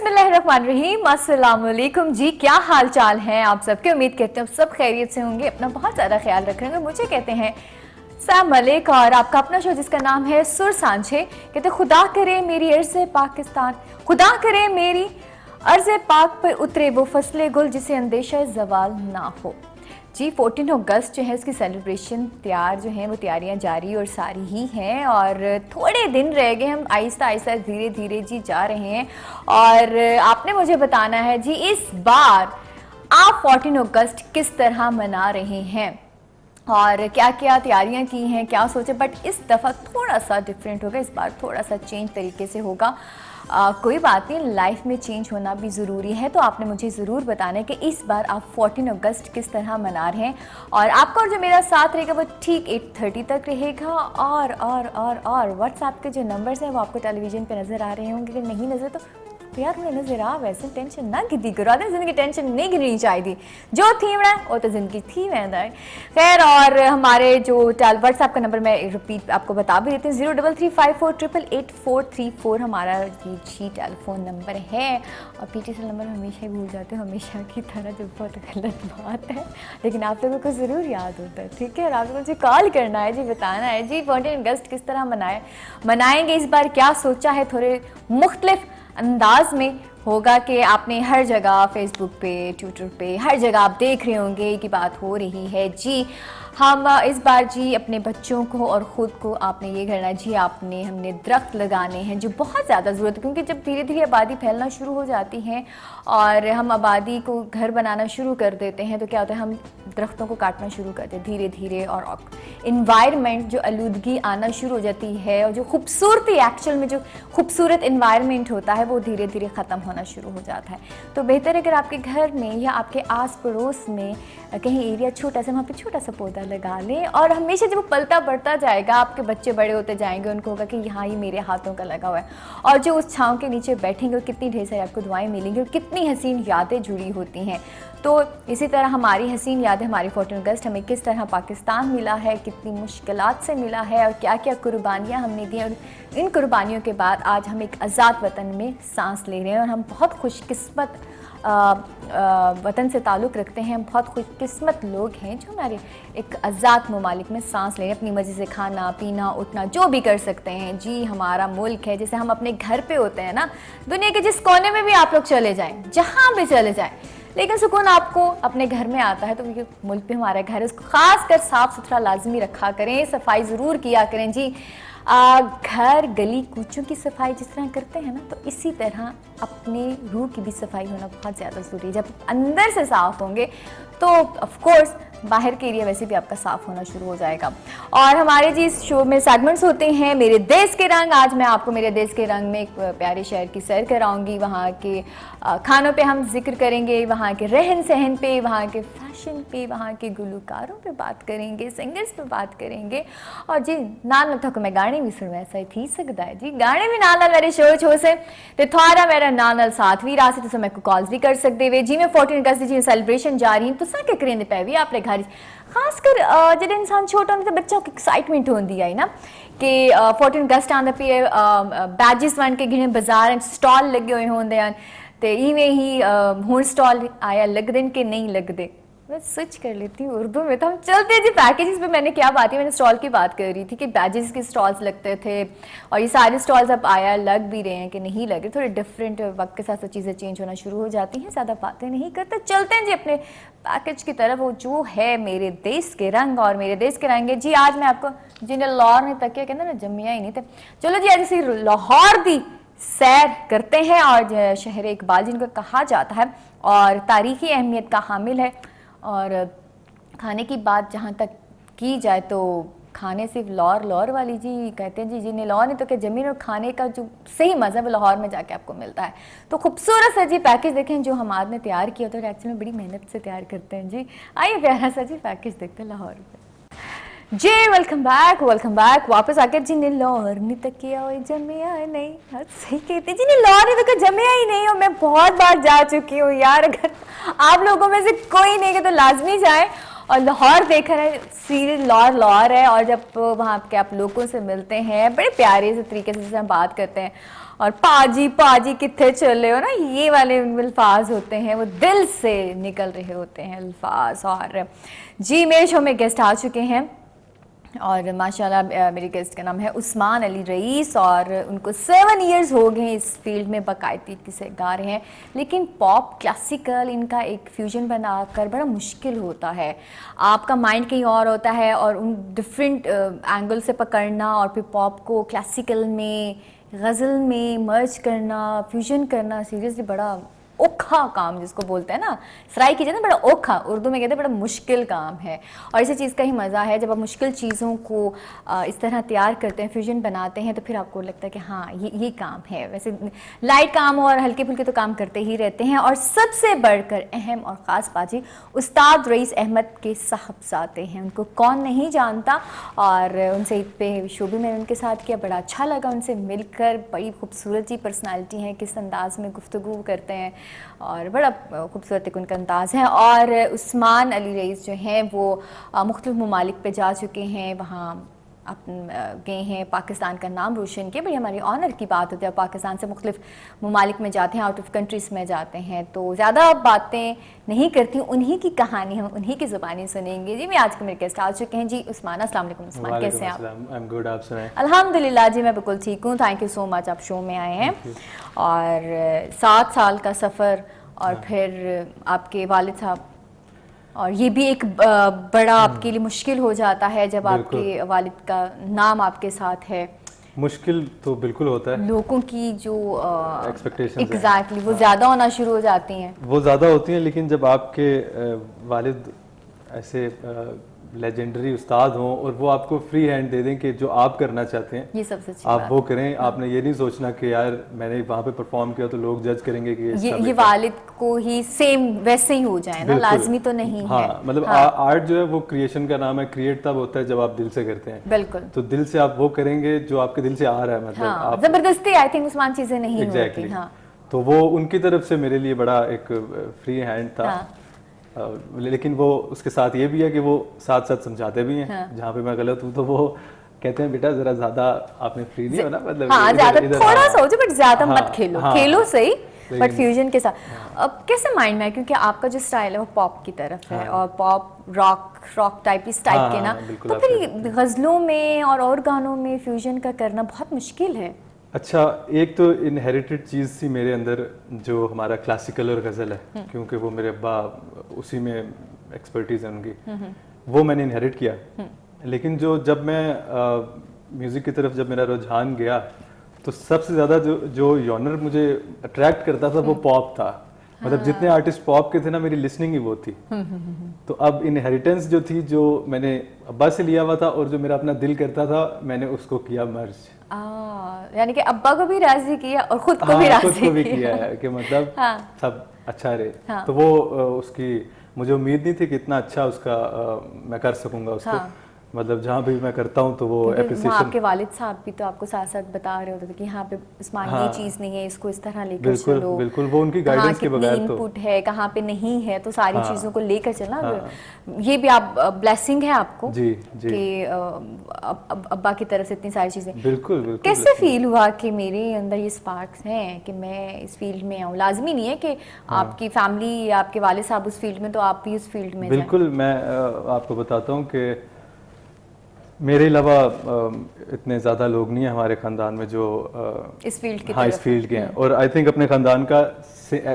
बिस्मिल्लाहिर्रहमानिर्रहीम, अस्सलाम वालेकुम जी। क्या हाल चाल है आप सबके? उम्मीद करते हैं सब खैरियत से होंगे, अपना बहुत ज़्यादा ख्याल रख रहे होंगे। मुझे कहते हैं सैम मलिक और आपका अपना शो जिसका नाम है सुर सांझे। कहते खुदा करे मेरी अर्ज़ पाकिस्तान, खुदा करे मेरी अर्ज़ पाक पर उतरे वो फसले गुल जिसे अंदेशा ज़वाल ना हो। जी 14 अगस्त जो है इसकी सेलिब्रेशन तैयार जो है वो तैयारियां जारी और सारी ही हैं और थोड़े दिन रह गए, हम आहिस्ता आहिस्ता धीरे धीरे जी जा रहे हैं। और आपने मुझे बताना है जी इस बार आप 14 अगस्त किस तरह मना रहे हैं और क्या क्या तैयारियां की हैं, क्या सोचे। बट इस दफ़ा थोड़ा सा डिफरेंट होगा, इस बार थोड़ा सा चेंज तरीके से होगा। कोई बात नहीं, लाइफ में चेंज होना भी ज़रूरी है। तो आपने मुझे ज़रूर बताना है कि इस बार आप 14 अगस्त किस तरह मना रहे हैं और आपका और जो मेरा साथ रहेगा वो ठीक 8:30 तक रहेगा। और व्हाट्सएप के जो नंबर्स हैं वो आपको टेलीविज़न पे नज़र आ रहे होंगे, अगर नहीं नज़र तो यार मुझे नजर आ, वैसे टेंशन ना गिद्दी करो, आदमी जिंदगी टेंशन नहीं गिरनी चाहिए, जो थी है वो तो जिंदगी थी वैदा है। खैर, और हमारे जो व्हाट्सएप का नंबर मैं रिपीट आपको बता भी देती हूँ, 0335488834 हमारा जी टेलीफोन नंबर है। और पीटीसी नंबर हमेशा ही भूल जाते हो, हमेशा की तरह, जो बहुत गलत बात है, लेकिन आप लोगों को ज़रूर याद होता है। ठीक है, और आप लोगों को कॉल करना है जी, बताना है जी 14 अगस्त किस तरह मनाएंगे इस बार, क्या सोचा है। थोड़े मुख्तलिफ अंदाज में होगा कि आपने हर जगह फेसबुक पे, ट्विटर पे, हर जगह आप देख रहे होंगे कि बात हो रही है जी। हम इस बार जी अपने बच्चों को और ख़ुद को आपने ये करना है जी, हमने दरख्त लगाने हैं जो बहुत ज़्यादा ज़रूरत है, क्योंकि जब धीरे धीरे आबादी फैलना शुरू हो जाती है और हम आबादी को घर बनाना शुरू कर देते हैं तो क्या होता है, हम दरख्तों को काटना शुरू करते हैं धीरे धीरे और इन्वायरमेंट जो आलूदगी आना शुरू हो जाती है और जो खूबसूरती, एक्चुअल में जो खूबसूरत इन्वायरमेंट होता है वो धीरे धीरे ख़त्म होना शुरू हो जाता है। तो बेहतर है अगर आपके घर में या आपके आस पड़ोस में कहीं एरिया छोटा सा, वहाँ पे छोटा सा पौधा लगा लें और हमेशा जब वो पलता बढ़ता जाएगा, आपके बच्चे बड़े होते जाएंगे, उनको होगा कि यहाँ ये मेरे हाथों का लगा हुआ है। और जो उस छाँव के नीचे बैठेंगे और कितनी ढेर सारी आपको दुआएं मिलेंगी और कितनी हसीन यादें जुड़ी होती हैं। तो इसी तरह हमारी हसीन यादें, हमारी 14 अगस्त हमें किस तरह पाकिस्तान मिला है, कितनी मुश्किलात से मिला है और क्या क्या कुर्बानियाँ हमने दी, और इन कुर्बानियों के बाद आज हम एक आज़ाद वतन में सांस ले रहे हैं और हम बहुत खुशकिस्मत वतन से ताल्लुक़ रखते हैं। हम बहुत खुशकिस्मत लोग हैं जो हमारे एक आज़ाद ममालिक में सांस ले रहे हैं, अपनी मर्ज़ी से खाना पीना उठना जो भी कर सकते हैं जी। हमारा मुल्क है, जैसे हम अपने घर पे होते हैं ना, दुनिया के जिस कोने में भी आप लोग चले जाएं, जहाँ भी चले जाएं, लेकिन सुकून आपको अपने घर में आता है। तो ये मुल्क भी हमारा घर है, उसको खास कर साफ़ सुथरा लाजमी रखा करें, सफाई ज़रूर किया करें जी। घर गली कूचों की सफाई जिस तरह करते हैं ना, तो इसी तरह अपने रूह की भी सफाई होना बहुत ज़्यादा ज़रूरी है। जब अंदर से साफ़ होंगे तो ऑफ कोर्स बाहर के एरिया वैसे भी आपका साफ़ होना शुरू हो जाएगा। और हमारे जी इस शो में सेगमेंट्स होते हैं मेरे देश के रंग। आज मैं आपको मेरे देश के रंग में एक प्यारे शहर की सैर कराऊंगी, वहाँ के खानों पे हम जिक्र करेंगे, वहाँ के रहन सहन पे, वहाँ के फैशन पे, वहाँ के गुलकारों पे बात करेंगे, सिंगर्स पे बात करेंगे। और जी नाल थक मैं गाने भी सुनवा, ऐसा ही थी सकता है जी, गाने भी नाल मेरे शो से ते थारा मेरा नाल साथ भी रहा से, मैं कॉल्स भी कर सकते हुए जी। मैं 14 अगस्त जी सेलिब्रेशन जा रही हूँ, तो क्या करेंगे पै भी अपने घर, खासकर जो इंसान छोटा होता है बच्चा को एक्साइटमेंट होती है ना कि 14 अगस्त आंदा पे बैजिस बन के गिने बाजार स्टॉल लगे हुए होंगे हैं, तो इवें ही हूँ स्टॉल आया लगते कि नहीं लगते। मैं स्विच कर लेती हूँ उर्दू में, तो हम चलते हैं जी पैकेजेस पे। मैंने क्या बात है, मैंने स्टॉल की बात कर रही थी कि बैजेस के स्टॉल्स लगते थे और ये सारे स्टॉल्स अब आया लग भी रहे हैं कि नहीं लग रहे, थोड़े डिफरेंट, वक्त के साथ साथ चीज़ें चेंज होना शुरू हो जाती हैं। ज़्यादा बातें नहीं करते, चलते हैं जी अपने पैकेज की तरफ, वो जो है मेरे देश के रंग। और मेरे देश के रंग है जी, आज मैं आपको जिन्हें लाहौर ने तकिया कहते ना, जमिया ही नहीं थे, चलो जी आज इसी लाहौर दी सैर करते हैं। और शहर इकबाल जिनको कहा जाता है और तारीख़ी अहमियत का हामिल है। और खाने की बात जहाँ तक की जाए तो खाने सिर्फ लाहौर वाली जी कहते हैं जी, जिन्हें लाहौर नहीं तो क्या ज़मीन, और खाने का जो सही मज़ा है वो लाहौर में जाके आपको मिलता है। तो खूबसूरत सा जी पैकेज देखें जो हमाद ने तैयार किया, तो एक्चुअली बड़ी मेहनत से तैयार करते हैं जी। आइए प्यारा सा जी पैकेज देखते हैं लाहौर में जी। वेलकम बैक वापस आके जी। ने लाहौर नहीं तकिया जमिया नहीं, सही कहते जी, ने लाहौर नहीं तक जमिया ही नहीं। और मैं बहुत बार जा चुकी हूँ यार, अगर आप लोगों में से कोई नहीं है तो लाजमी जाए और लाहौर देखा है, सीरियस लाहौर है। और जब वहाँ के आप लोगों से मिलते हैं बड़े प्यारे से तरीके से हम बात करते हैं और पाजी पाजी कितने चल रहे हो ना, ये वाले अल्फाज होते हैं, वो दिल से निकल रहे होते हैं अल्फाज। और जी मेरे शो में गेस्ट आ चुके हैं और माशाल्लाह मेरे गेस्ट का नाम है उस्मान अली रईस और उनको 7 इयर्स हो गए इस फील्ड में बाकायदगी से गा रहे हैं। लेकिन पॉप क्लासिकल इनका एक फ्यूजन बनाकर बड़ा मुश्किल होता है, आपका माइंड कहीं और होता है और उन डिफरेंट एंगल से पकड़ना और फिर पॉप को क्लासिकल में गज़ल में मर्ज करना, फ्यूजन करना सीरियसली बड़ा ओखा काम जिसको बोलते हैं ना, सराय कीजिए ना, बड़ा ओखा, उर्दू में कहते हैं बड़ा मुश्किल काम है। और इसी चीज़ का ही मज़ा है जब आप मुश्किल चीज़ों को इस तरह तैयार करते हैं, फ्यूजन बनाते हैं, तो फिर आपको लगता है कि हाँ ये काम है। वैसे लाइट काम और हल्के फुल्के तो काम करते ही रहते हैं। और सबसे बढ़कर अहम और ख़ास बाजी उस्ताद रईस अहमद के साहबजादे हैं, उनको कौन नहीं जानता। और उनसे ईद पे शो भी मैंने उनके साथ किया, बड़ा अच्छा लगा उनसे मिलकर, बड़ी खूबसूरत सी पर्सनैलिटी है, किस अंदाज में गुफ्तगू करते हैं और बड़ा खूबसूरत एक उनका अंदाज़ है। और उस्मान अली रईस जो हैं वो मुख्तलिफ ममालिक पे जा चुके हैं, वहाँ गए हैं, पाकिस्तान का नाम रोशन किया। बड़ी हमारी ऑनर की बात होती है, पाकिस्तान से मुख्तलिफ ममालिक में जाते हैं, आउट ऑफ कंट्रीज़ में जाते हैं, तो ज़्यादा बातें नहीं करती, उन्हीं की कहानी हम उन्हीं की ज़ुबानी सुनेंगे। जी मैं आज के मेरे गेस्ट आ चुके हैं जी उस्मान। अस्सलाम वालेकुम उस्मान, कैसे हैं आप? आई एम गुड, आप सुनाएं? अल्हम्दुलिल्लाह जी मैं बिल्कुल ठीक हूँ, थैंक यू सो मच आप शो में आए हैं। और 7 साल का सफ़र और फिर आपके वालिद साहब, और ये भी एक बड़ा आपके लिए मुश्किल हो जाता है जब आपके वालिद का नाम आपके साथ है। मुश्किल तो बिल्कुल होता है, लोगों की जो एक्सपेक्टेशंस एग्जैक्टली वो ज़्यादा होना शुरू हो जाती हैं, वो ज़्यादा होती हैं। लेकिन जब आपके वालिद ऐसे लेजेंडरी उस्ताद हों और वो आपको फ्री हैंड दे दें कि जो आप करना चाहते हैं ये सबसे अच्छी आप वो करें, आपने ये नहीं सोचना कि यार मैंने वहाँ पे परफॉर्म किया तो लोग जज करेंगे कि ये वालिद को ही सेम वैसे ही हो जाए ना, लाजमी तो नहीं हाँ, है। मतलब आर्ट जो है वो क्रिएशन का नाम है, क्रिएट तब होता है जब आप दिल से करते हैं। बिल्कुल, तो दिल से आप वो करेंगे जो आपके दिल से आ रहा है, मतलब हाँ, आप जबरदस्ती आई थिंक उस्मान चीज़ें नहीं होती। हाँ, तो वो उनकी तरफ से मेरे लिए बड़ा एक फ्री हैंड था। हाँ, लेकिन वो उसके साथ ये भी है कि वो साथ साथ समझाते भी हैं। हाँ। जहाँ पे मैं गलत हूँ तो वो कहते हैं बेटा जरा ज्यादा आपने फ्री नहीं होना, मतलब हाँ, ज्यादा थोड़ा सा हो जाए बट ज्यादा मत खेलो, हाँ, खेलो सही बट फ्यूजन के साथ। अब कैसे माइंड में है, क्योंकि आपका जो स्टाइल है वो पॉप की तरफ है और पॉप रॉक टाइप इस टाइप के ना, तो फिर गजलों में और गानों में फ्यूजन का करना बहुत मुश्किल है। अच्छा, एक तो इनहेरिटेड चीज़ थी मेरे अंदर जो हमारा क्लासिकल और गज़ल है, क्योंकि वो मेरे अब्बा उसी में एक्सपर्टीज है उनकी, वो मैंने इनहेरिट किया। लेकिन जब मैं म्यूज़िक की तरफ जब मेरा रुझान गया तो सबसे ज़्यादा जो जॉनर मुझे अट्रैक्ट करता था वो पॉप था। मतलब जितने आर्टिस्ट पॉप के थे ना, मेरी लिसनिंग ही वो थी। तो अब इनहेरिटेंस जो थी, जो मैंने अब्बा से लिया हुआ था और जो मेरा अपना दिल करता था, मैंने उसको किया मर्ज। यानी कि अब्बा को भी राजी किया और खुद को भी राजी किया है कि मतलब सब अच्छा रहे। तो वो उसकी मुझे उम्मीद नहीं थी कि इतना अच्छा उसका मैं कर सकूंगा उसको। मतलब जहाँ भी मैं करता हूँ तो वो एप्रिसिएशन। आपके वालिद साहब भी तो आपको साथ साथ बता रहे होते थे कि यहाँ पे उस्मान ये चीज़ नहीं है, इसको इस तरह लेकर चलो। बिल्कुल, वो उनकी गाइडेंस के बगैर तो इनपुट है, कहाँ पे नहीं है, तो सारी चीज़ों को लेकर चलना। ये भी आप ब्लेसिंग है आपको जी कि अब्बा की तरफ से इतनी सारी चीज़ें। बिल्कुल। कैसे फील हुआ कि मेरे अंदर ये स्पार्क्स हैं कि मैं इस फील्ड में आऊँ? लाजमी नहीं है कि आपकी फैमिली या आपके वालिद साहब उस फील्ड में तो आप भी उस फील्ड में। बिल्कुल, मैं आपको बताता हूँ कि मेरे अलावा इतने ज़्यादा लोग नहीं हैं हमारे ख़ानदान में जो इस फील्ड के इस फील्ड के हैं। और आई थिंक अपने ख़ानदान का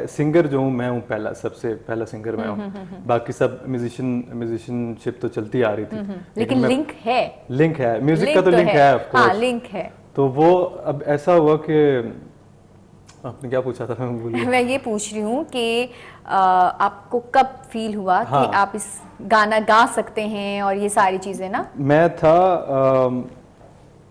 सिंगर जो हूँ मैं हूँ, सबसे पहला सिंगर मैं हूँ। बाकी सब म्यूजिशियनशिप तो चलती आ रही थी, लेकिन लिंक है म्यूजिक का तो लिंक है, ऑफ कोर्स। हाँ, लिंक है। तो वो अब ऐसा हुआ कि आपने क्या पूछा था, मैं भूल गया। मैं ये पूछ रही हूँ कि आपको कब फील हुआ कि आप इस गाना गा सकते हैं और ये सारी चीजें ना? मैं था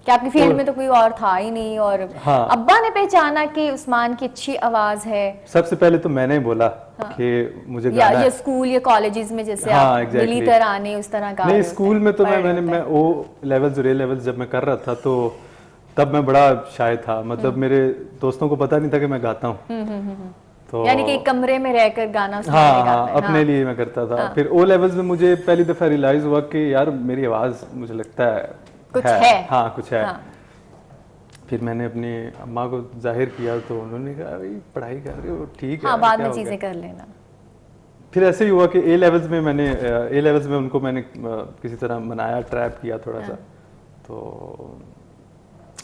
कि आपकी फील्ड में तो कोई और था ही नहीं और अब्बा ने पहचाना कि उस्मान की अच्छी आवाज है। सबसे पहले तो मैंने बोला कि मुझे गाना या स्कूल या कॉलेजेस में जैसे आप मिली तराने उस तरह गा। नहीं, स्कूल में तो मैं वो लेवल्स और ए लेवल्स जब मैं कर रहा था तो तब मैं बड़ा शाय था। मतलब मेरे दोस्तों को पता नहीं था कि मैं गाता हूँ। तो यानी कि एक कमरे में रहकर गाना अपने लिए मैं करता था। फिर ओ लेवल्स में मुझे पहली दफा रियलाइज हुआ कि यार मेरी आवाज मुझे लगता है कुछ है। हाँ, कुछ है। फिर मैंने अपनी अम्मा को जाहिर किया तो उन्होंने कहा भाई पढ़ाई कर रहे हो ठीक है हाँ, बाद क्या में हो चीज़ें गया? कर लेना। फिर ऐसे ही हुआ कि ए लेवल्स में उनको मैंने किसी तरह मनाया, ट्रैप किया थोड़ा सा। तो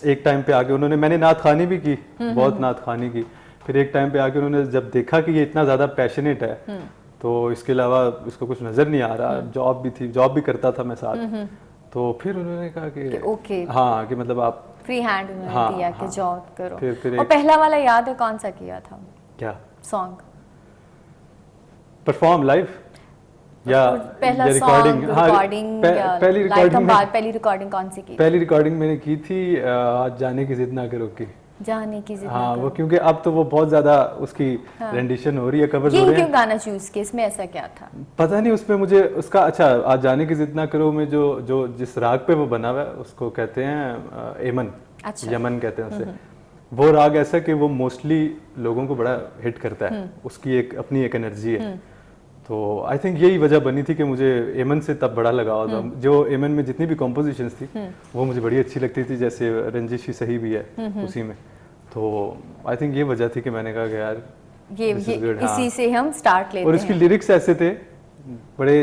एक टाइम पे आके उन्होंने, मैंने नात खानी भी की, बहुत नात खानी की। फिर एक टाइम पे आके उन्होंने जब देखा कि ये इतना ज़्यादा पैशनेट है तो इसके अलावा इसको कुछ नज़र नहीं आ रहा, जॉब भी थी, जॉब भी करता था मैं साथ, तो फिर उन्होंने कहा कि ओके, हाँ कि मतलब आप फ्री हैंड उन्होंने हाँ, दिया कि हाँ। जॉब करो। फिर और पहला वाला याद है कौन सा किया था क्या सॉन्ग? परफॉर्म लाइव या पहला रिकॉर्डिंग? सॉन्ग रिकॉर्डिंग या पहली लाइव रिकॉर्डिंग पहली रिकॉर्डिंग कौन सी की? पहली रिकॉर्डिंग मैंने की थी आज जाने की जिद ना करो की। जाने की जिद ना हाँ करो। वो क्योंकि अब तो वो बहुत ज्यादा उसकी रेंडिशन हो रही है, कवर्स हो ये रहे क्यों हैं। गाना चूज किया, इसमें ऐसा क्या था? पता नहीं उसमें मुझे उसका, अच्छा आज जाने की जिद ना करो में जो जो जिस राग पे वो बना हुआ है उसको कहते हैं एमन, अच्छा। यमन कहते हैं उसे। वो राग ऐसा कि वो मोस्टली लोगों को बड़ा हिट करता है, उसकी एक अपनी एक एनर्जी है। तो आई थिंक यही वजह बनी थी कि मुझे एमन से तब बड़ा लगाव था। जो एमन में जितनी भी कॉम्पोजिशंस थी वो मुझे बड़ी अच्छी लगती थी, जैसे रंजिश ही सही भी है उसी में। तो आई थिंक ये वजह थी कि मैंने कहा कि यार ये this is good, इसी हाँ। से हम स्टार्ट लेते और उसकी हैं। लिरिक्स ऐसे थे, बड़े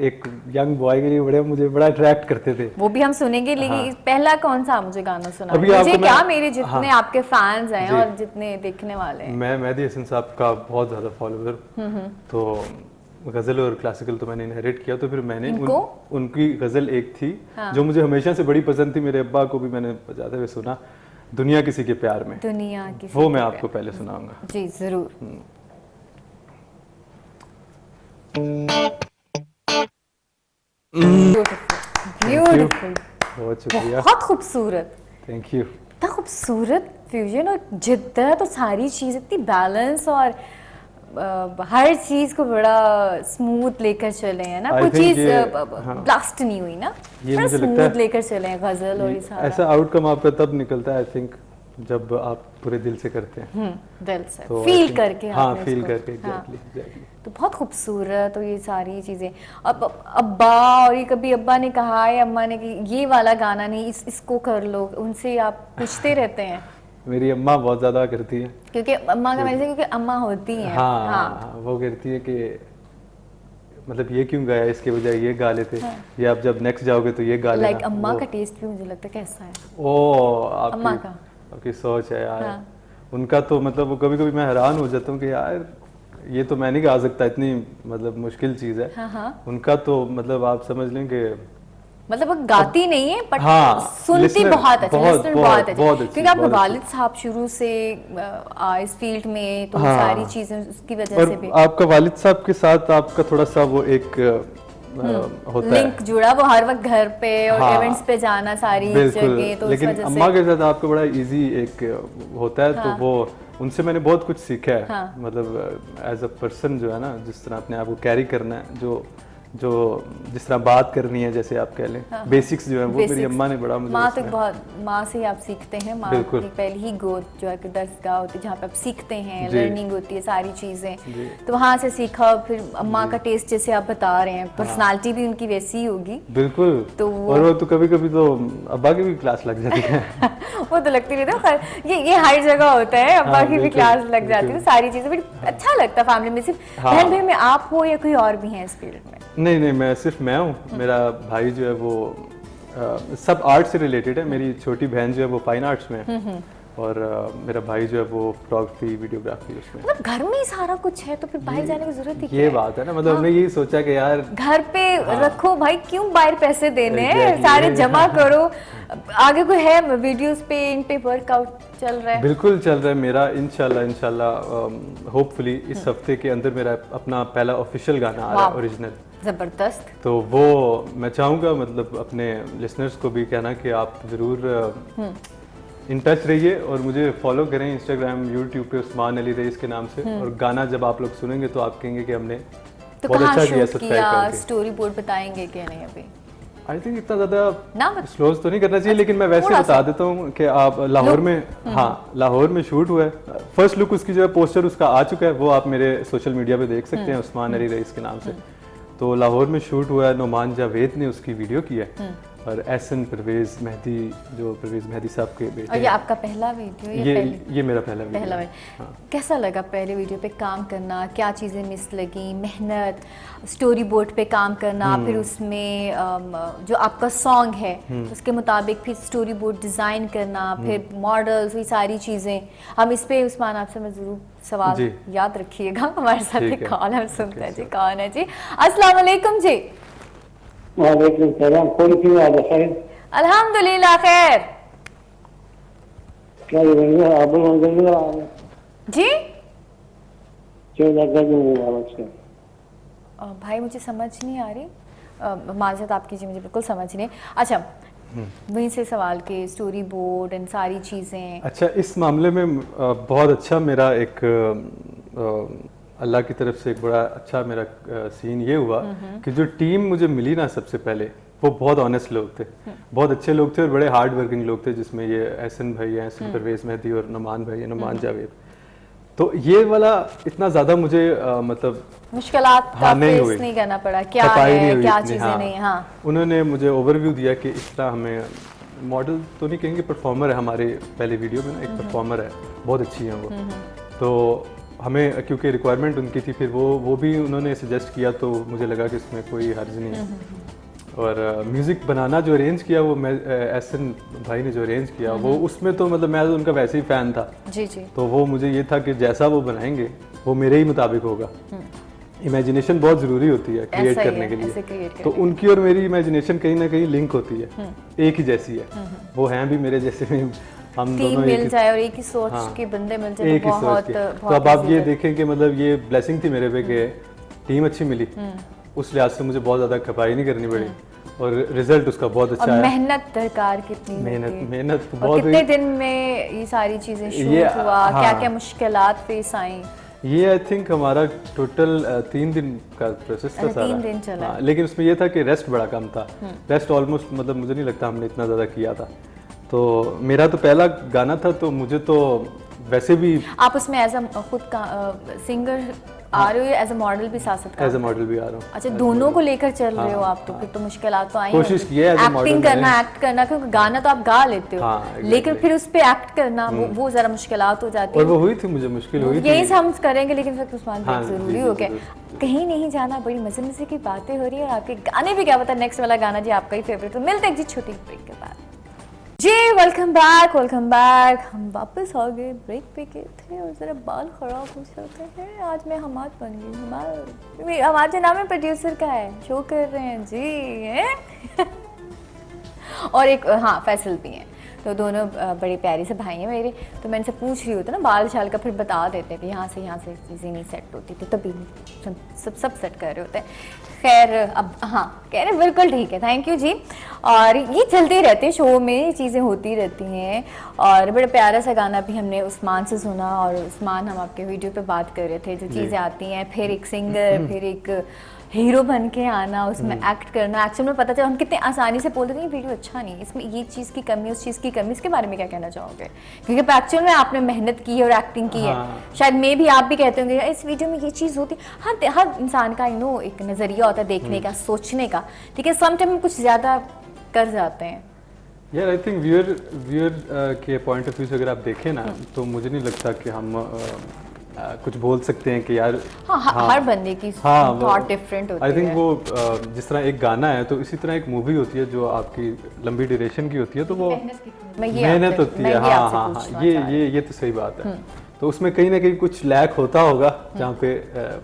एक यंग बॉय के लिए बड़े मुझे बड़ा अट्रैक्ट करते थे। वो भी हम सुनेंगे, लेकिन पहला कौन सा मुझे गाना सुना? अभी मुझे आपको क्या, मैं- मेरे जितने हाँ। आपके फैंस हैं जी। और जितने देखने वाले हैं। मैं मेहदी हसन साहब का बहुत ज़्यादा फॉलोअर, तो गज़ल और क्लासिकल तो मैंने इनहेरिट किया। तो फिर मैंने उनकी गज़ल एक थी जो मुझे हमेशा से बड़ी पसंद थी, मेरे अब्बा को भी मैंने बजाते हुए सुना, दुनिया किसी के प्यार में। दुनिया की वो मैं आपको पहले सुनाऊंगा। जी जरूर। ब्यूटीफुल, बहुत शुक्रिया, बहुत खूबसूरत, थैंक यू। इतना खूबसूरत फ्यूजन और जिद्दत और सारी चीज़ इतनी बैलेंस और हर चीज़ को बड़ा स्मूथ लेकर चले हैं ना। I कोई think चीज़ ये, ब्लास्ट नहीं हुई ना, ये बड़ा मुझे लगता स्मूथ है लेकर चले हैं गजल और ये सारा। ऐसा आउटकम आपका तब निकलता है आई थिंक जब आप पूरे दिल से करते हैं, दिल से तो I फील think- करके हाँ आपने फील इसको- करके, हाँ। एग्जैक्टली। तो बहुत खूबसूरत और ये सारी चीज़ें। अब अब्बा, और ये कभी अब्बा ने कहा है, अम्मा ने कि ये वाला गाना नहीं, इसको कर लो, उनसे आप पूछते रहते हैं? मेरी अम्मा बहुत ज़्यादा करती है, क्योंकि अम्मा का मैंने, क्योंकि अम्मा होती हैं। हाँ, वो कहती है कि मतलब ये क्यों गाया, इसके बजाय ये गा लेते, या आप जब नेक्स्ट जाओगे तो ये गा लेना। लाइक अम्मा का टेस्ट भी मुझे लगता है कैसा है? ओ अम्मा आपकी का। आपकी सोच है यार। हाँ। उनका तो मतलब वो कभी कभी मैं हैरान हो जाता हूँ कि यार ये तो मैं नहीं गा सकता, इतनी मतलब मुश्किल चीज़ है। हाँ हाँ। उनका तो मतलब आप समझ लें कि मतलब वो गाती नहीं है बट हाँ, सुनती listener बहुत अच्छी, बहुत- listener बहुत- बहुत अच्छी। बहुत अच्छी, क्योंकि आपके बहुत वालिद साहब शुरू से इस फील्ड में, तो हाँ। सारी चीजें उसकी वजह से भी और आपका वालिद साहब के साथ आपका थोड़ा सा वो एक होता है लिंक जुड़ा, वो हर वक्त घर पे और हाँ, इवेंट्स पे जाना सारी बिल्कुल। जगह, तो उस लेकिन वजह अम्मा से के साथ आपका बड़ा इजी एक होता है, तो वो उनसे मैंने बहुत कुछ सीखा है। हाँ। मतलब एज अ पर्सन जो है ना, जिस तरह अपने आप को कैरी करना है, जो जिस तरह बात करनी है, जैसे आप कह लें बेसिक्स जो है वो मेरी अम्मा ने बड़ा मुझे माँ तो उसमें- बहुत, माँ से ही आप सीखते हैं। माँ बिल्कुल। की पहली ही गोद जो है कि दरसगाह होती है जहाँ पे आप सीखते हैं, जी। लर्निंग होती है सारी चीज़ें, तो वहाँ से सीखा। फिर अम्मा का टेस्ट जैसे आप बता रहे हैं, पर्सनालिटी भी उनकी वैसी ही होगी। बिल्कुल। तो और वो तो कभी कभी तो अब्बा की भी क्लास लग जाती है। वो तो लगती रहती है, खैर ये हर जगह होता है, अब्बा की भी बिल्कुल, क्लास लग जाती है, बिल्कुल। सारी चीज़ें। बट अच्छा लगता है फैमिली में, सिर्फ हाँ। बहन भाई में आप हो या कोई और भी है इस फील्ड में? नहीं नहीं, मैं सिर्फ मैं हूँ। मेरा भाई जो है वो सब आर्ट से रिलेटेड है। मेरी छोटी बहन जो है वो फाइन आर्ट्स में है, और मेरा भाई जो है वो फोटोग्राफी वीडियोग्राफी उसमें। मतलब घर में ही सारा कुछ है, तो फिर बाहर जाने की जरूरत ही क्या ये है? बात है ना, मतलब हमने यही सोचा कि यार घर पे रखो भाई, क्यों बाहर पैसे देने हैं? Exactly. सारे जमा करो। आगे कोई है वीडियोस पे, इन पे वर्कआउट चल रहा है? बिल्कुल चल रहा है मेरा, इंशाल्लाह होपफुली इस हफ्ते के अंदर मेरा अपना पहला ऑफिशियल गाना आ रहा है, ओरिजिनल। जबरदस्त। तो वो मैं चाहूँगा मतलब अपने लिसनर्स को भी कहना कि आप ज़रूर इन टच रहिए और मुझे फॉलो करें इंस्टाग्राम यूट्यूब पे उस्मान अली रईस के नाम से। और गाना जब आप लोग सुनेंगे तो आप कहेंगे कि हमने तो बहुत कहाँ अच्छा किया शूट सब्सक्राइब किया, करके। स्टोरी बोर्ड बताएंगे क्या? नहीं अभी आई थिंक इतना ज़्यादा ना स्लोज तो नहीं करना चाहिए, लेकिन मैं वैसे थोड़ा बता देता हूँ कि आप लाहौर में, हाँ लाहौर में शूट हुआ है। फर्स्ट लुक उसकी जो है पोस्टर उसका आ चुका है, वो आप मेरे सोशल मीडिया पे देख सकते हैं, उस्मान अली रईस के नाम से। तो लाहौर में शूट हुआ है, नोमान जावेद ने उसकी वीडियो की है। और एहसन परवेज़ मेहदी, जो परवेज़ मेहदी साहब के बेटे और ये आपका पहला वीडियो या ये मेरा पहला वीडियो पहला है। वीडियो कैसा लगा पहले वीडियो पे काम करना? क्या चीज़ें मिस लगी? मेहनत, स्टोरी बोर्ड पे काम करना, फिर उसमें जो आपका सॉन्ग है उसके मुताबिक फिर स्टोरी बोर्ड डिज़ाइन करना, फिर मॉडल्स, ये सारी चीज़ें हम इस पे उस्मान आपसे मैं ज़रूर सवाल याद रखिएगा। हमारे साथ एक कॉल हम सुनते हैं जी। कौन है जी? अस्सलाम वालेकुम जी। वालेकुम सलाम। कौन सी बात है? खैर, अल्हम्दुलिल्लाह खैर क्या ये बढ़िया आप लोग जी। 14 गज मुबारक से। भाई मुझे समझ नहीं आ रही, माजरत आप कीजिए, मुझे बिल्कुल समझ नहीं। अच्छा, वहीं से सवाल के स्टोरी बोर्ड एंड सारी चीज़ें। अच्छा, इस मामले में बहुत अच्छा मेरा एक अल्लाह की तरफ से एक बड़ा अच्छा मेरा सीन ये हुआ कि जो टीम मुझे मिली ना सबसे पहले, वो बहुत ऑनेस्ट लोग थे, बहुत अच्छे लोग थे और बड़े हार्ड वर्किंग लोग थे, जिसमें ये एहसन भाई हैं, एहसन परवेज़ मेहदी और नुमान भाई हैं, नुमान जावेद। तो ये वाला इतना ज़्यादा मुझे मतलब मुश्किलात का फेस नहीं करना पड़ा, क्या है क्या चीज़ें नहीं। हाँ, उन्होंने मुझे ओवरव्यू दिया कि इस तरह हमें मॉडल तो नहीं कहेंगे, परफॉर्मर है हमारे पहले वीडियो में ना, एक परफॉर्मर है, बहुत अच्छी है वो। तो हमें क्योंकि रिक्वायरमेंट उनकी थी, फिर वो भी उन्होंने सजेस्ट किया, तो मुझे लगा कि इसमें कोई हर्ज नहीं है। और म्यूज़िक बनाना जो अरेंज किया वो मैं एहसन भाई ने जो अरेंज किया वो, उसमें तो मतलब मैं तो उनका वैसे ही फ़ैन था जी। तो वो मुझे ये था कि जैसा वो बनाएंगे वो मेरे ही मुताबिक होगा। इमेजिनेशन बहुत ज़रूरी होती है क्रिएट करने के लिए, तो उनकी और मेरी इमेजिनेशन कहीं ना कहीं लिंक होती है, एक ही जैसी है। वो हैं भी मेरे जैसे में, हम दोनों मिल जाए और एक ही सोच के बंदे मिल जाए, बहुत। तो अब आप ये देखें कि मतलब ये ब्लेसिंग थी मेरे पे कि टीम अच्छी मिली, उस लिहाज से मुझे बहुत ज़्यादा खपाई नहीं करनी पड़ी और रिजल्ट उसका बहुत अच्छा है। मेहनत दरकार कितनी, मेहनत बहुत। कितने दिन में ये सारी चीज़ें शूट हुआ, क्या क्या मुश्किलात फेस आई? ये आई थिंक हमारा टोटल 3 दिन का प्रोसेस था सारा। 3 दिन चला। लेकिन उसमें ये था कि रेस्ट बड़ा कम था, रेस्ट ऑलमोस्ट मतलब मुझे नहीं लगता हमने इतना ज़्यादा किया था। तो मेरा तो पहला गाना था, तो मुझे तो वैसे भी आप उसमें एज अ खुद का सिंगर आ रहे हो या एज अ मॉडल भी साथ साथ? एज अ मॉडल भी आ रहा हूँ। अच्छा, दोनों को लेकर चल रहे हो आप, तो फिर तो मुश्किलात तो आई। कोशिश की है एक्टिंग करना, एक्ट करना, क्योंकि गाना तो आप गा लेते हो, लेकिन फिर उस पे एक्ट करना वो जरा मुश्किलात हो जाती है। और वो हुई थी, मुझे मुश्किल हुई थी। यही हम करेंगे, लेकिन फिर उस्मान जरूरी हो गया। कहीं नहीं जाना, बड़ी मजे की बातें हो रही है, और आपके गाने भी क्या पता नेक्स्ट वाला गाना जी आपका ही फेवरेट। तो मिलते हैं जी छोटी ब्रेक के बाद जी। Welcome back. हम वापस आ गए, ब्रेक पे गए थे और ज़रा बाल खराब हो जाते हैं। आज मैं हमाद बन गई। हमाद जो नाम है प्रोड्यूसर का है, शो कर रहे हैं जी है? और एक हाँ फैसल भी हैं, तो दोनों बड़े प्यारे से भाई हैं मेरे। तो मैं इनसे पूछ रही होती ना बाल शाल का, फिर बता देते हैं कि यहाँ से चीज़ें नहीं सेट होती, तो तभी सब सेट कर रहे होते हैं। खैर अब हाँ कह रहे बिल्कुल ठीक है, थैंक यू जी। और ये चलते रहते हैं शो में, ये चीज़ें होती रहती हैं। और बड़ा प्यारा सा गाना भी हमने उस्मान से सुना, और उस्मान हम आपके वीडियो पे बात कर रहे थे, जो चीज़ें आती हैं, फिर एक सिंगर, फिर एक हीरो बन के आना, उसमें एक्ट करना। एक्चुअल में पता चला हम कितने आसानी से बोलते थे वीडियो अच्छा नहीं, इसमें ये चीज़ की कमी, उस चीज़ की कमी। इसके बारे में क्या कहना चाहोगे? क्योंकि एक्चुअल में आपने मेहनत की है और एक्टिंग की है, शायद मैं भी आप भी कहते होंगे इस वीडियो में ये चीज़ होती। हाँ, हर इंसान का एक नज़रिया होता है देखने का, सोचने का, ठीक है। समटाइम हम कुछ ज़्यादा कर जाते हैं। यार आई थिंक व्यूअर के पॉइंट ऑफ व्यू से अगर आप देखें ना, तो मुझे नहीं लगता कि हम कुछ बोल सकते हैं कि यार हर बंदे की थॉट डिफरेंट होती है। आई थिंक वो जिस तरह एक गाना है, तो इसी तरह एक मूवी होती है जो आपकी लंबी ड्यूरेशन की होती है, तो वो मेहनत होती है। हाँ, ये तो सही बात है। तो उसमें कहीं ना कहीं कुछ लैक होता होगा, जहाँ पे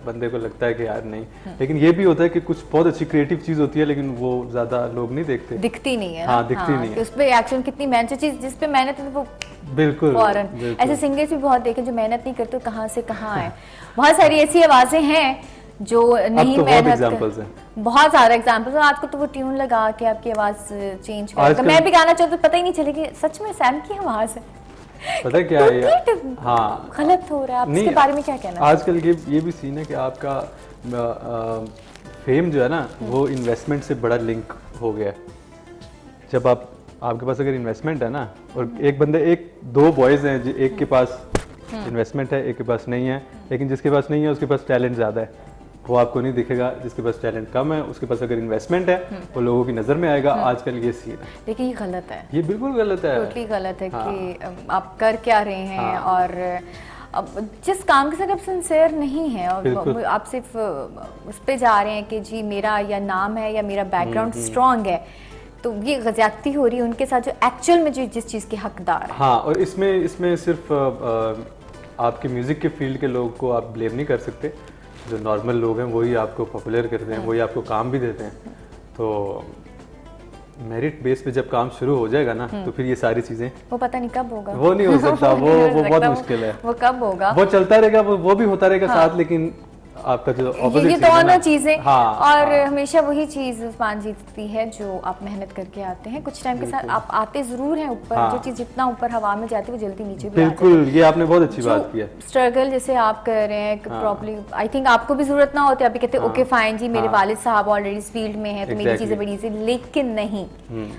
बंदे को लगता है कि यार नहीं। लेकिन ये भी होता है कि कुछ बहुत अच्छी क्रिएटिव चीज होती है, लेकिन वो ज्यादा लोग नहीं देखते, दिखती नहीं है। हाँ, दिखती नहीं है। उस पे एक्शन कितनी मेहनत, चीज जिस पे मेहनत है वो बिल्कुल ऐसे सिंगर्स भी बहुत देखे जो मेहनत नहीं करते, कहाँ से कहाँ है। बहुत सारी ऐसी आवाजें हैं जो नहीं मेहनत, बहुत सारे एग्जाम्पल्स। आज को तो वो ट्यून लगा के आपकी आवाज चेंज कर, मैं भी गाना चाहूँ तो पता ही नहीं चलेगी सच में सैम की आवाज है। पता है क्या है, हाँ गलत हो रहा है। आप इसके बारे में क्या कहना? आजकल ये भी सीन है कि आपका फेम जो है ना, वो इन्वेस्टमेंट से बड़ा लिंक हो गया है। जब आपके पास अगर इन्वेस्टमेंट है ना, और दो बॉयज हैं, एक के पास इन्वेस्टमेंट है, एक के पास नहीं है, लेकिन जिसके पास नहीं है उसके पास टैलेंट ज़्यादा है, वो आपको नहीं दिखेगा। जिसके पास टैलेंट कम है उसके पास अगर इन्वेस्टमेंट है वो लोगों की नज़र में आएगा। आजकल ये सीन है, लेकिन ये गलत है, ये बिल्कुल गलत है, टोटली गलत है हाँ। कि आप कर क्या रहे हैं। हाँ। और अब जिस काम के साथ आप सिंसियर नहीं है और बिल्कुल। आप सिर्फ उस पे जा रहे हैं कि जी मेरा या नाम है या मेरा बैकग्राउंड स्ट्रांग है, तो ये ज़्यादती हो रही है उनके साथ जो एक्चुअल में जो जिस चीज़ के हकदार है। हाँ। और इसमें सिर्फ आपके म्यूज़िक के फील्ड के लोगों को आप ब्लेम नहीं कर सकते। जो नॉर्मल लोग हैं वही आपको पॉपुलर करते हैं, वही आपको काम भी देते हैं। तो मेरिट बेस पे जब काम शुरू हो जाएगा ना तो फिर ये सारी चीजें वो पता नहीं कब होगा, वो नहीं हो सकता। वो नहीं हो वो बहुत सकता, मुश्किल है। वो कब होगा, वो चलता रहेगा, वो भी होता रहेगा साथ, लेकिन आपका जो opposite ये चीज़ है दोनों ना, चीजें। हाँ, और हाँ, हमेशा वही चीज उस्मान जीतती है जो आप मेहनत करके आते हैं। कुछ टाइम के साथ आप आते जरूर हैं ऊपर, हाँ। जो चीज जितना ऊपर हवा में जाती है वो जल्दी नीचे भी आ जाती बिल्कुल। ये आपने बहुत अच्छी है। बात की है। स्ट्रगल जैसे आप कर रहे हैं प्रॉपर्ली, आई थिंक आपको भी जरूरत ना होती, अभी कहते ओके फाइन जी मेरे वालिद साहब ऑलरेडी इस फील्ड में है तो मेरी चीजें बड़ी इजी, लेकिन नहीं,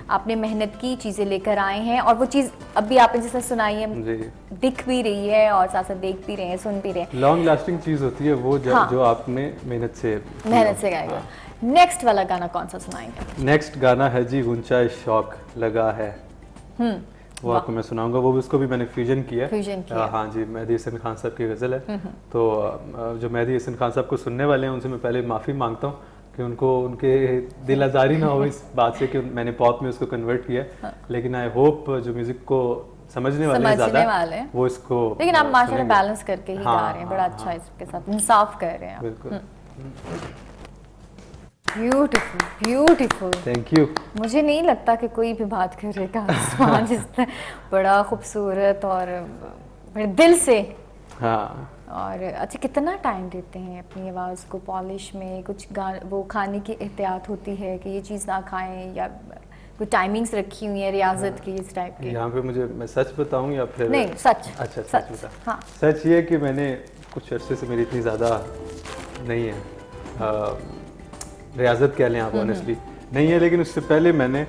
आपने मेहनत की, चीजें लेकर आए हैं और वो चीज अभी आपने जैसा सुनाई है जी, दिख भी रही है और साथ साथ देख भी रहे हैं, सुन भी रहे हैं। लॉन्ग लास्टिंग चीज होती है वो जो आपने मेहनत से गाएगा। नेक्स्ट वाला गाना कौन सा सुनाएंगे? नेक्स्ट गाना है जी गुंचाए शौक लगा है। वो आपको मैं सुनाऊंगा। वो भी उसको भी मैंने फ्यूजन किया। हाँ जी, मेहदी हसन खान साहब की गज़ल है। तो जो मेहदी हसन खान साहब को सुनने वाले हैं उनसे मैं पहले माफ़ी मांगता हूँ कि उनको उनके दिल आज़ारी ना हो इस बात से कि मैंने पॉप में उसको कन्वर्ट किया। लेकिन आई होप जो म्यूजिक को समझने वाले हैं ज़्यादा वो इसको, लेकिन आप माशाल्लाह बैलेंस करके ही गा रहे हैं, बड़ा अच्छा इसके साथ इंसाफ कर रहे हैं। बिल्कुल। Beautiful beautiful, thank you. मुझे नहीं लगता कि कोई भी बात करेगा उस्मान जिसने बड़ा खूबसूरत और बड़े दिल से। हाँ। और अच्छा, कितना टाइम देते हैं अपनी आवाज़ को पॉलिश में? कुछ वो खाने की एहतियात होती है कि ये चीज़ ना खाएं, या कोई टाइमिंग्स रखी हुई है रियाजत की इस टाइप की? यहाँ पे मुझे मैं सच बताऊँ या फिर नहीं सच? अच्छा सच बता। हाँ। सच ये कि मैंने कुछ अरसे से मेरी इतनी ज़्यादा नहीं है रियाजत कह लें आप, ऑनेस्टली नहीं है, लेकिन उससे पहले मैंने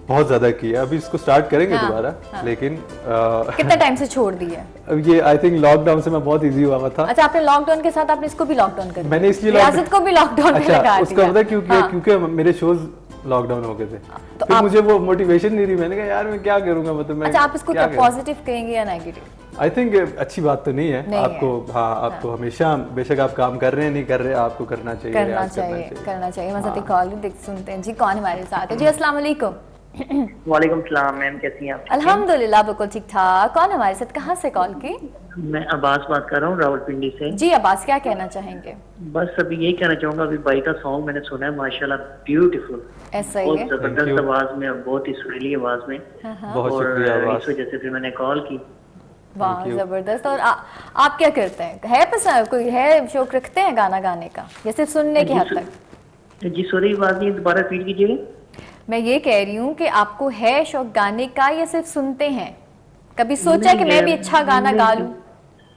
बहुत ज़्यादा किया। अभी इसको स्टार्ट करेंगे दोबारा। लेकिन कितना टाइम से छोड़ दिया? अब ये आई थिंक लॉकडाउन से मैं बहुत इजी हुआ था। अच्छा, आपने लॉकडाउन के साथ आपने इसको भी लॉकडाउन कर दिया? मैंने इसलिए रियाजत को भी लॉकडाउन में लगा दिया। उसका पता क्यों किया? क्योंकि मेरे शोज लॉकडाउन हो गए थे, तो फिर मुझे वो मोटिवेशन नहीं रही। मैंने कहा यार मैं क्या करूंगा, मतलब मैं। अच्छा, आप इसको क्या पॉजिटिव कहेंगे या नेगेटिव? आई थिंक अच्छी बात तो नहीं है आपको। हाँ, आपको हमेशा बेशक आप काम कर रहे हैं नहीं कर रहे, आपको करना चाहिए, करना चाहिए। हमारे साथ एक कॉल देख सुनते हैं जी, कौन हमारे साथ है? जी अस्सलाम वालेकुम। वालेकुम सलाम मैम, कैसी हैं आप? अल्हम्दुलिल्लाह बिल्कुल ठीक ठाक। कौन हमारे साथ, कहाँ से कॉल की? मैं अब्बास बात कर रहा हूँ रावलपिंडी से। जी अब्बास, क्या कहना चाहेंगे? बस अभी यही कहना चाहूंगा, अभी भाई का सॉन्ग मैंने सुना है, माशाल्लाह ब्यूटीफुल, ऐसा ही बहुत है। जबरदस्त आवाज में और बहुत ही सुरीली आवाज में। बहुत और शुक्रिया। इस वजह से फिर मैंने कॉल की। वाह जबरदस्त। और आप क्या करते हैं? है पसंद, कोई है शौक रखते हैं गाना गाने का या सिर्फ सुनने की हद तक? जी सॉरी, आवाज नहीं, दोबारा रिपीट कीजिएगा। मैं ये कह रही हूँ कि आपको है शौक गाने का या सिर्फ सुनते हैं? कभी सोचा कि मैं भी अच्छा गाना गा लूं?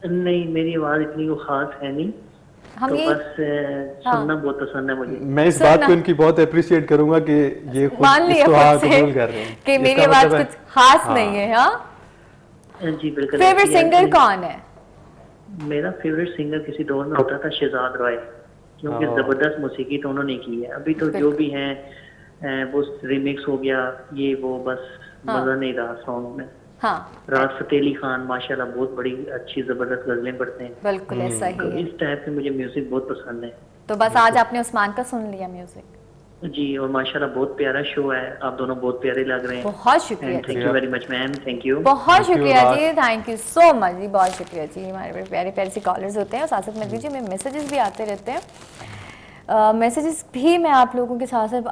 नहीं, मेरी आवाज इतनी वो खास है नहीं, हम तो ये बस सुनना बहुत पसंद है मुझे। मैं इस बात को इनकी बहुत अप्रिशिएट करूंगा कि ये खुद मान लिया इसको खुद से कबूल कर रहे हैं कि मेरी आवाज कुछ खास नहीं है। हाँ, जी बिल्कुल। फेवरेट सिंगर कौन है? मेरा फेवरेट सिंगर किसी दौर में होता था शहजाद रॉय, क्योंकि जबरदस्त मौसीकी तो उन्होंने की है। अभी तो जो भी हैं वो रिमिक्स हो गया, ये वो, बस मजा नहीं रहा सॉन्ग में। हाँ, राहत फतेह अली खान माशाल्लाह बहुत बड़ी अच्छी जबरदस्त गजलें पढ़ते हैं। बिल्कुल ऐसा ही तो है। इस टाइप के मुझे म्यूजिक बहुत पसंद है। तो बस आज आपने उस्मान का सुन लिया म्यूजिक? जी, और माशाल्लाह बहुत प्यारा शो है, आप दोनों बहुत प्यारे लग रहे हैं। बहुत शुक्रिया, thank you very much ma'am, thank you. बहुत शुक्रिया जी, थैंक यू सो मच जी, बहुत शुक्रिया जी। हमारे बड़े प्यारे प्यारे से कॉलर्स होते हैं और साथ साथ में दीजिए में मैसेजेस भी आते रहते हैं। मैसेजेस भी मैं आप लोगों के साथ साथ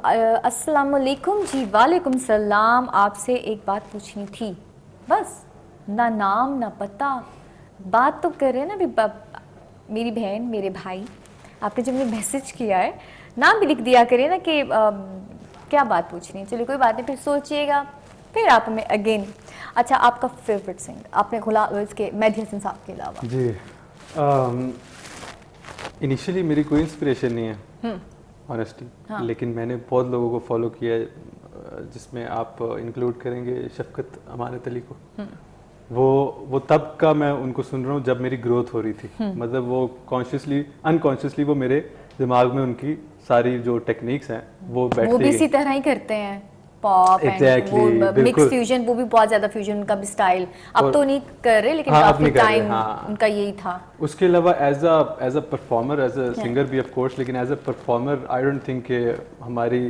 अस्सलाम वालेकुम जी। वालेकुम सलाम। आपसे एक बात पूछनी थी, बस ना नाम ना पता, बात तो कर रहे हैं ना अभी। मेरी बहन, मेरे भाई, आपने जब मुझे मैसेज किया है नाम भी लिख दिया करिए ना कि क्या बात पूछनी है। चलिए कोई बात नहीं, फिर सोचिएगा, फिर आप हमें अगेन। अच्छा, आपका फेवरेट सिंगर आपने खुला इसके मेहदी हसन साहब के अलावा? जी, इनिशियली मेरी कोई इंस्पिरेशन नहीं है ऑनेस्टली, लेकिन मैंने बहुत लोगों को फॉलो किया है, जिसमें आप इंक्लूड करेंगे शफकत अमानत अली को। वो तब का मैं उनको सुन रहा हूँ जब मेरी ग्रोथ हो रही थी। मतलब वो कॉन्शियसली अनकॉन्शियसली वो मेरे दिमाग में उनकी सारी जो टेक्निक्स हैं वो वो बैठती भी इसी गई। तरह ही करते हैं पॉप Exactly, वो मिक्स बिल्कुल। फ्यूजन, वो भी बहुत ज्यादा फ्यूजन उनका भी स्टाइल। अब और- तो नहीं कर रहे, लेकिन हाँ, अब काफी नहीं कर रहे, टाइम हाँ। उनका यही था। उसके अलावा as a performer, as a singer भी ऑफ कोर्स, लेकिन as a performer I don't think कि हमारी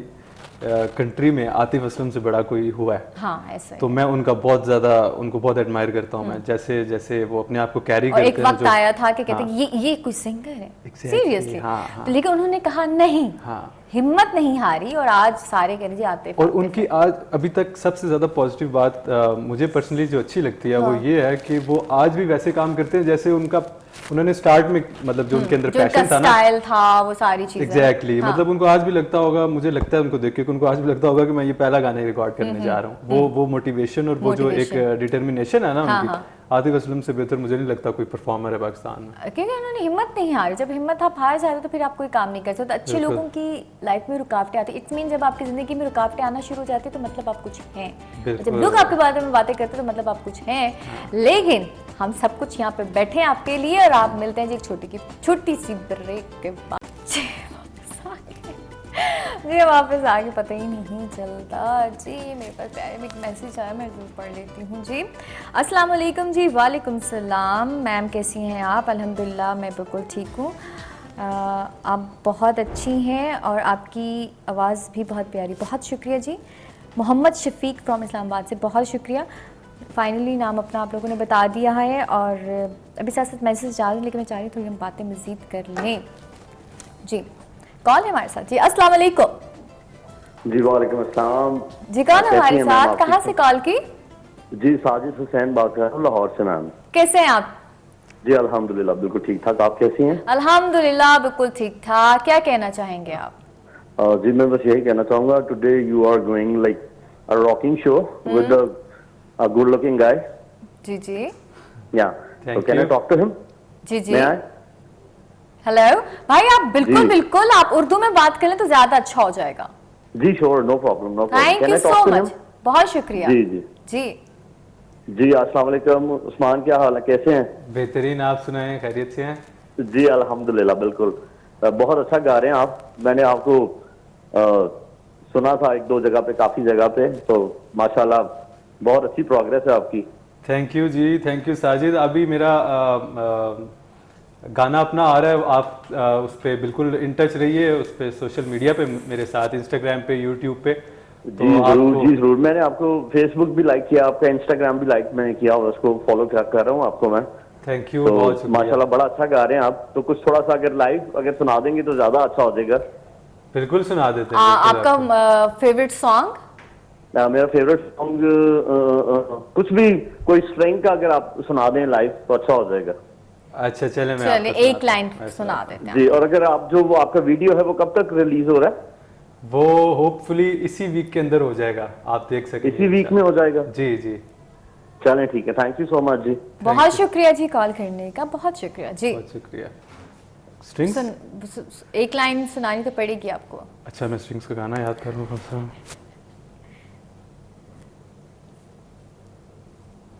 कंट्री में आतिफ असलम से बड़ा कोई हुआ है। हाँ ऐसा है। तो मैं उनका बहुत ज़्यादा उनको बहुत एडमायर करता हूँ मैं, जैसे जैसे वो अपने आप को कैरी और करते एक हैं वक्त जो- आया था कि कहते हाँ। हैं ये कोई सिंगर है Exactly, सीरियसली। हाँ, हाँ। लेकिन उन्होंने कहा नहीं, हाँ। हिम्मत नहीं हारी, और आज सारे कह रहे जी आते और उनकी आज अभी तक सबसे ज़्यादा पॉजिटिव बात मुझे पर्सनली जो अच्छी लगती है वो ये है कि वो आज भी वैसे काम करते हैं जैसे उन्होंने स्टार्ट में, मतलब जो उनके अंदर जो उनका पैशन था ना, स्टाइल था, वो सारी चीजें। एग्जैक्टली हाँ। मतलब उनको आज भी लगता होगा, मुझे लगता है उनको देख के कि उनको आज भी लगता होगा कि मैं ये पहला गाना रिकॉर्ड करने जा रहा हूँ। वो मोटिवेशन और वो जो एक Motivation। डिटर्मिनेशन है ना हाँ, उनकी, हाँ। आतिफ असलम से बेहतर मुझे नहीं लगता कोई परफॉर्मर है पाकिस्तान में। क्योंकि उन्होंने हिम्मत नहीं हारी। जब हिम्मत आप हार जाते हो तो फिर आप कोई काम नहीं कर सकते। तो अच्छे बिल्कुल। लोगों की लाइफ में रुकावटें आती, इट्स मीन जब आपकी जिंदगी में रुकावटें आना शुरू हो जाती है तो मतलब आप कुछ हैं। बिल्कुल। जब लोग आपके बारे में बातें करते हैं तो मतलब आप कुछ हैं। लेकिन हम सब कुछ यहाँ पे बैठे हैं आपके लिए, और आप मिलते हैं जी एक छोटी सी ब्रेक के बाद। जी वापस आगे पता ही नहीं चलता जी। मेरे पास प्यारे में एक मैसेज आया, मैं जरूर पढ़ लेती हूँ जी। अस्सलाम वालेकुम जी। वालेकुम सलाम। मैम कैसी हैं आप? अल्हम्दुलिल्लाह मैं बिल्कुल ठीक हूँ। आप बहुत अच्छी हैं और आपकी आवाज़ भी बहुत प्यारी। बहुत शुक्रिया जी। मोहम्मद शफीक फ्रॉम इस्लामाबाद से बहुत शुक्रिया। फाइनली नाम अपना आप लोगों ने बता दिया है, और अभी साथ साथ मैसेज जा रहे हैं, लेकिन मैं चाह रही थोड़ी हम बातें मज़ीद कर लें जी। कॉल है हमारे साथ जी। अस्सलाम वालेकुम जी वालेकुम अस्सलाम। जी। कौन है कैसी हमारे हैं मैम साथ? आप? कहाँ से कॉल की? जी साजिद हुसैन बात कर रहा हूँ लाहौर से मैम। कैसे हैं आप? जी अल्हम्दुलिल्लाह बिल्कुल ठीक ठाक। आप कैसी हैं? अल्हम्दुलिल्लाह बिल्कुल ठीक ठाक। क्या कहना चाहेंगे आप? जी मैं बस यही कहना चाहूंगा, today you are going like a rocking show with a good looking guy. जी जी या Thank तो can I you. Talk to him? जी जी। मैं आए? हेलो भाई, आप बिल्कुल जी। बिल्कुल आप उर्दू में बात करें तो ज्यादा अच्छा हो जाएगा। जी sure, no problem no problem. Thank can you I so talk to him? Much. बहुत शुक्रिया जी जी जी। जी। अस्सलाम वालेकुम उस्मान, क्या हाल है, कैसे हैं? बेहतरीन, आप सुनाएं, खैरियत से हैं? जी अल्हम्दुलिल्लाह बिल्कुल। बहुत अच्छा गा रहे हैं आप। मैंने आपको सुना था एक दो जगह पे, काफी जगह पे, तो माशाल्लाह बहुत अच्छी प्रोग्रेस है आपकी। Thank you ji, thank you Sajid. अभी मेरा गाना अपना आ रहा है, आप उस पर बिल्कुल इन टच रहिए, उस पर सोशल मीडिया पे मेरे साथ, इंस्टाग्राम पे, यूट्यूब पे। जी जरूर जी जरूर। मैंने आपको फेसबुक भी लाइक किया, आपका इंस्टाग्राम भी लाइक मैंने किया, और उसको फॉलो कर रहा हूँ आपको मैं। थैंक यू, तो बहुत शुक्रिया। माशाल्लाह बड़ा अच्छा गा रहे हैं आप। तो कुछ थोड़ा सा अगर लाइव अगर सुना देंगे तो ज्यादा अच्छा हो जाएगा। बिल्कुल सुना देते हैं। बिल्कुल आपका फेवरेट सॉन्ग? मेरा फेवरेट सॉन्ग कुछ भी, कोई स्ट्रिंग का अगर आप सुना दें लाइव तो अच्छा हो जाएगा। अच्छा चले, मैं चलिए आपको एक सुनाता लाइन हूँ। सुना देते हैं। जी। और अगर आप जो वो आपका वीडियो है वो कब तक रिलीज हो रहा है? वो होपफुली इसी वीक के अंदर हो जाएगा, आप देख सकेंगे। इसी वीक में हो जाएगा? जी जी। चलें ठीक है, थैंक यू सो मच जी। बहुत शुक्रिया जी कॉल करने का, बहुत शुक्रिया जी। बहुत शुक्रिया। स्ट्रिंग्स एक लाइन सुनानी तो पड़ेगी आपको। अच्छा, मैं स्ट्रिंग्स का गाना याद कर लूँ कौन सा।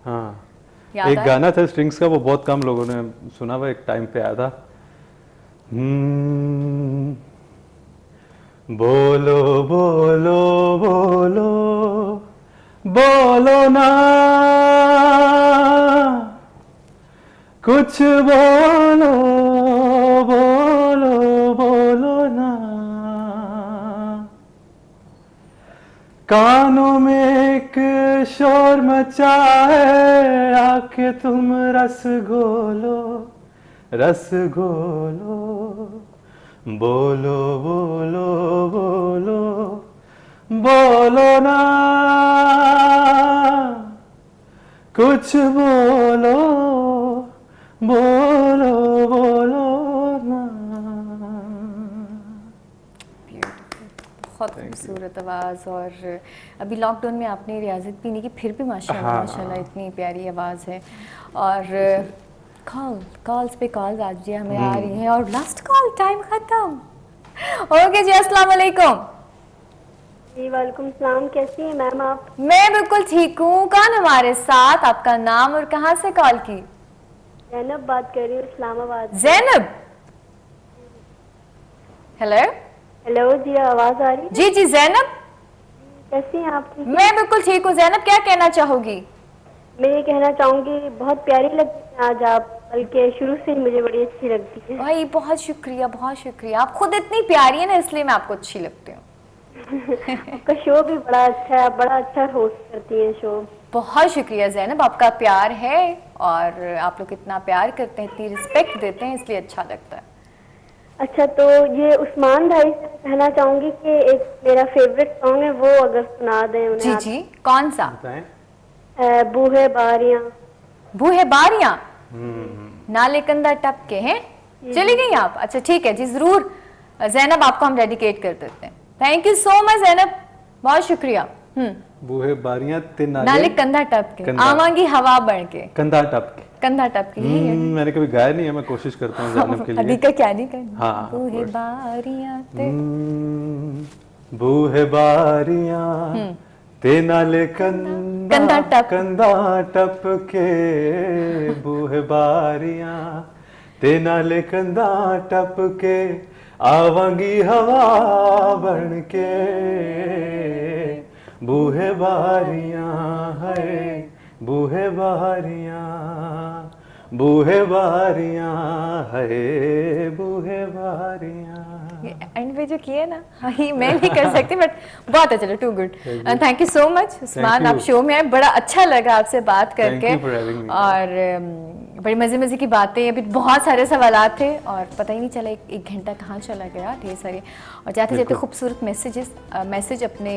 हाँ, याद एक आया? गाना था स्ट्रिंग्स का, वो बहुत कम लोगों ने सुना हुआ, एक टाइम पे आया था। बोलो बोलो बोलो बोलो ना, कुछ बोलो बोलो बोलो ना, कानों में एक शोर मचा है, आके तुम रस घोलो रस घोलो, बोलो बोलो बोलो बोलो ना, कुछ बोलो बोलो बोलो ना। बहुत खूबसूरत आवाज़। और अभी लॉकडाउन में आपने रियाजत भी नहीं की, फिर भी माशाल्लाह हाँ। माशाल्लाह इतनी प्यारी आवाज़ है। और कॉल्स पे कॉल्स आज जी हमें आ रही हैं, और लास्ट कॉल, टाइम ख़त्म। ओके जी, अस्सलाम वालेकुम। जी वालेकुम सलाम। कैसी हैं मैम आप? मैं बिल्कुल ठीक हूँ। कौन हमारे साथ? आपका नाम और कहाँ से कॉल की? जैनब बात कर रही हूँ इस्लामाबाद से। जैनब, हेलो हेलो जी, आवाज आ रही है? जी जी जैनब, कैसी हैं आप? ठीक? मैं बिल्कुल ठीक हूँ। जैनब क्या कहना चाहोगी? मैं ये कहना चाहूंगी बहुत प्यारी लगती हैं आज आप, बल्कि शुरू से ही मुझे बड़ी अच्छी लगती है। भाई बहुत शुक्रिया, बहुत शुक्रिया। आप खुद इतनी प्यारी है ना, इसलिए मैं आपको अच्छी लगती हूँ। आपका शो भी बड़ा अच्छा है, बड़ा अच्छा होस्ट करती हैं शो। बहुत शुक्रिया जैनब, आपका प्यार है और आप लोग इतना प्यार करते हैं, इतनी रिस्पेक्ट देते हैं, इसलिए अच्छा लगता है। अच्छा, तो ये उस्मान भाई से कहना चाहूंगी कि एक मेरा फेवरेट सॉन्ग है, वो अगर सुना दें उन्हें जी आप। जी, कौन सा? बताएं। बूहे बारियां। बूहे बारियां, नाले कंधा टप के हैं। चली गई आप? अच्छा ठीक है जी, जरूर जैनब, आपको हम डेडिकेट कर देते हैं। Thank you so much Zainab, बहुत शुक्रिया। बूहे बारियां ते नाले कंधा टप के, कंधा। आवांगी हवा बढ़ के, कंधा टप के। कंधा टप के, यही है। मैंने कभी गाया नहीं है, मैं कोशिश करता हूँ जैनब के लिए। अधिका क्या नहीं करना। हाँ, बूहे of course। बारियां ते, बूहे बारियां ते नाले कंधा टप। कंधा टप के, बूहे बारियां ते नाले कंधा टप के, आवांगी हवा बन के, बूहे बारियां है, बूहे बारियां, बूहे बारियां है, बूहे बारियां। एंड पे जो किए ना, हाँ, ये मैं नहीं कर सकती, बट बहुत है, चलो too good. Thank you so much Usman, you। आप शो में आए, बड़ा अच्छा लगा आपसे बात करके। you for having me। और बड़ी मजे मजे की बातें, अभी बहुत सारे सवालात थे और पता ही नहीं चला एक घंटा कहाँ चला गया, ढेर सारे। और जाते जाते खूबसूरत मैसेज अपने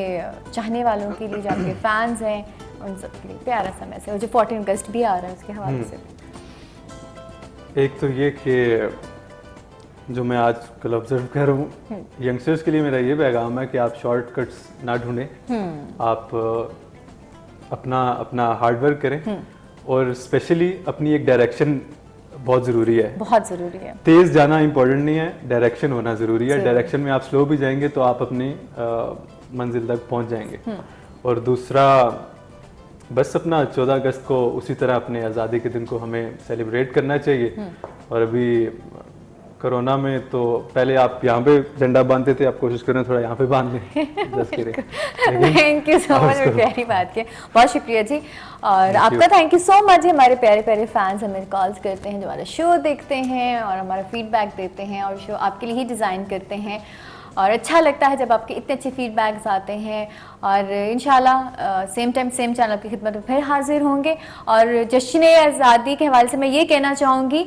चाहने वालों के लिए, जो आपके फैंस हैं उन सब के लिए प्यारा सा मैसेज, और जो 14 अगस्त भी आ रहा है उसके हवाले से। एक तो ये कि जो मैं आजकल ऑब्जर्व कर रहा हूँ, यंगस्टर्स के लिए मेरा ये पैगाम है कि आप शॉर्टकट्स ना ढूंढें, आप अपना अपना हार्डवर्क करें, और स्पेशली अपनी एक डायरेक्शन बहुत ज़रूरी है। बहुत ज़रूरी है। तेज़ जाना इम्पोर्टेंट नहीं है, डायरेक्शन होना ज़रूरी है। डायरेक्शन में आप स्लो भी जाएंगे तो आप अपनी मंजिल तक पहुँच जाएंगे। और दूसरा, बस अपना 14 अगस्त को उसी तरह अपने आज़ादी के दिन को हमें सेलिब्रेट करना चाहिए। और अभी कोरोना में तो पहले आप यहाँ पे झंडा बांधते थे, आप कोशिश करें थोड़ा यहाँ पे बांध लें। Just kidding. Thank you so much, प्यारी बात की, बहुत शुक्रिया जी। और आपका थैंक यू सो मच। हमारे प्यारे प्यारे फैंस हमें कॉल्स करते हैं, जो हमारा शो देखते हैं और हमारा फीडबैक देते हैं, और शो आपके लिए ही डिज़ाइन करते हैं। और अच्छा लगता है जब आपके इतने अच्छे फीडबैक्स आते हैं। और इंशाल्लाह सेम टाइम सेम चैनल की खिदमत में फिर हाजिर होंगे। और जश्न आज़ादी के हवाले से मैं ये कहना चाहूँगी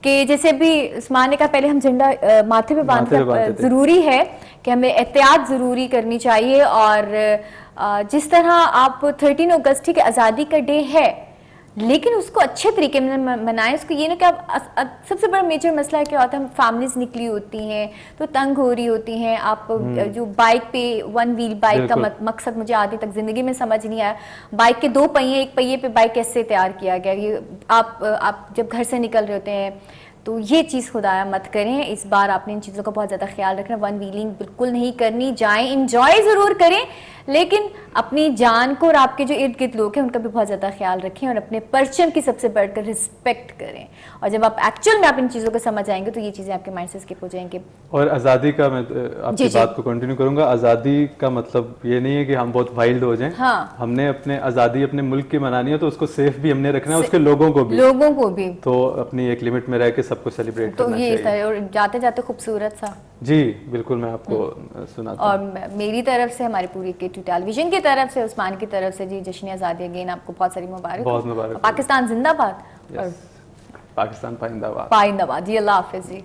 कि जैसे भी उस्मान ने कहा, पहले हम झंडा माथे पे बांधते ज़रूरी है कि हमें एहतियात ज़रूरी करनी चाहिए। और जिस तरह आप 13 अगस्त की आज़ादी का डे है, लेकिन उसको अच्छे तरीके में मनाएं। उसको ये ना कि आप सबसे बड़ा मेजर मसला क्या होता है, हम फैमिलीज निकली होती हैं तो तंग हो रही होती हैं। आप जो बाइक पे, वन व्हील बाइक का मकसद मुझे आधी तक ज़िंदगी में समझ नहीं आया। बाइक के 2 पहिए, एक पहिए पे बाइक कैसे तैयार किया गया। ये आप जब घर से निकल रहे होते हैं तो ये चीज़ खुदाया मत करें। इस बार आपने इन चीज़ों का बहुत ज़्यादा ख्याल रखना। वन व्हीलिंग बिल्कुल नहीं करनी। जाएं, इंजॉय ज़रूर करें, लेकिन अपनी जान को और आपके जो इर्द गिर्द लोग हैं उनका भी बहुत ज़्यादा ख्याल रखें, और अपने परचम की सबसे बढ़कर रिस्पेक्ट करें। और जब आप एक्चुअल में आप इन चीज़ों को समझ आएंगे तो ये चीज़ें आपके माइंड से स्किप हो जाएंगे। और आज़ादी का मैं आपकी बात को कंटिन्यू करूंगा। आज़ादी का मतलब ये नहीं है कि हम बहुत वाइल्ड हो जाएं। हाँ। हमने अपने आज़ादी अपने मुल्क की मनानी है तो उसको सेफ भी हमने रखना है, उसके लोगों को भी तो अपनी एक लिमिट में रह के सबको सेलिब्रेट तो करना ये चाहिए। और जाते जाते खूबसूरत सा जी बिल्कुल, मैं आपको सुनाता हूं। और मेरी तरफ से, हमारी पूरी K2 टेलीविजन की तरफ से, उस्मान की तरफ से जी, जश्न आज़ादी अगेन आपको बहुत सारी मुबारक। बहुत मुबारक। पाकिस्तान जिंदाबाद और पाकिस्तान पाइंदाबाद। पाइंदाबाद जी। अल्लाह हाफिज़ जी।